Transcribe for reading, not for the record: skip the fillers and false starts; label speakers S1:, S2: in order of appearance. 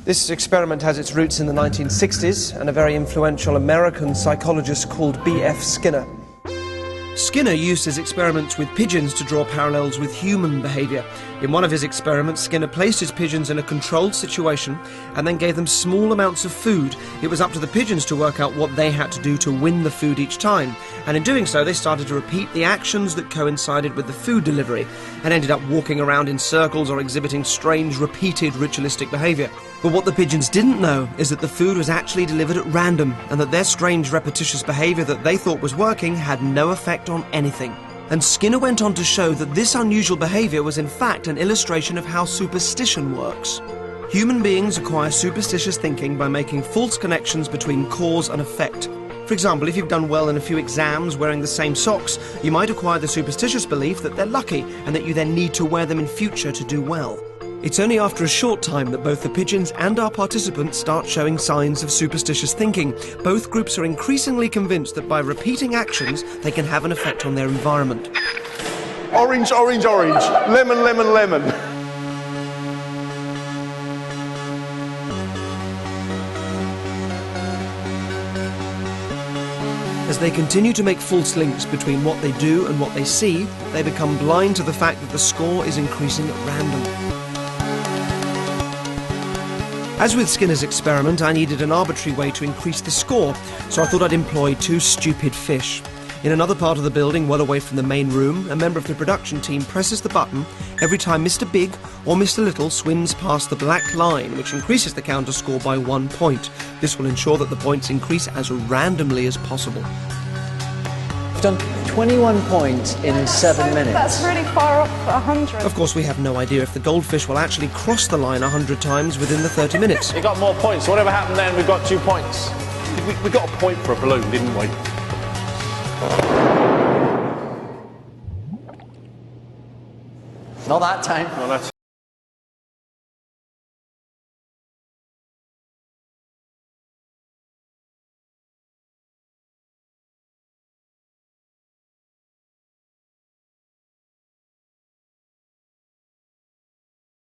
S1: This experiment has its roots in the 1960s and a very influential American psychologist called B.F. Skinner. Skinner used his experiments with pigeons to draw parallels with human behaviour. In one of his experiments, Skinner placed his pigeons in a controlled situation and then gave them small amounts of food. It was up to the pigeons to work out what they had to do to win the food each time. And in doing so, they started to repeat the actions that coincided with the food delivery and ended up walking around in circles or exhibiting strange, repeated ritualistic behaviour. But what the pigeons didn't know is that the food was actually delivered at random and that their strange, repetitious behaviour that they thought was working had no effect on anything. And Skinner went on to show that this unusual behaviour was in fact an illustration of how superstition works. Human beings acquire superstitious thinking by making false connections between cause and effect. For example, if you've done well in a few exams wearing the same socks, you might acquire the superstitious belief that they're lucky and that you then need to wear them in future to do well. It's only after a short time that both the pigeons and our participants start showing signs of superstitious thinking. Both groups are increasingly convinced that by repeating actions, they can have an effect on their environment.
S2: Orange, orange, orange. Lemon, lemon, lemon.
S1: As they continue to make false links between what they do and what they see, they become blind to the fact that the score is increasing at random. As with Skinner's experiment, I needed an arbitrary way to increase the score, so I thought I'd employ two stupid fish. In another part of the building, well away from the main room, a member of the production team presses the button every time Mr. Big or Mr. Little swims past the black line, which increases the counter score by 1 point. This will ensure that the points increase as randomly as possible.
S3: You've done 21 points in 7 minutes.
S4: That's really far off 100.
S1: Of course, we have no idea if the goldfish will actually cross the line 100 times within the 30 minutes.
S5: We got more points. So whatever happened then, we got 2 points.
S2: We got a point for a balloon, didn't we?
S3: Not that time.
S2: Well, that's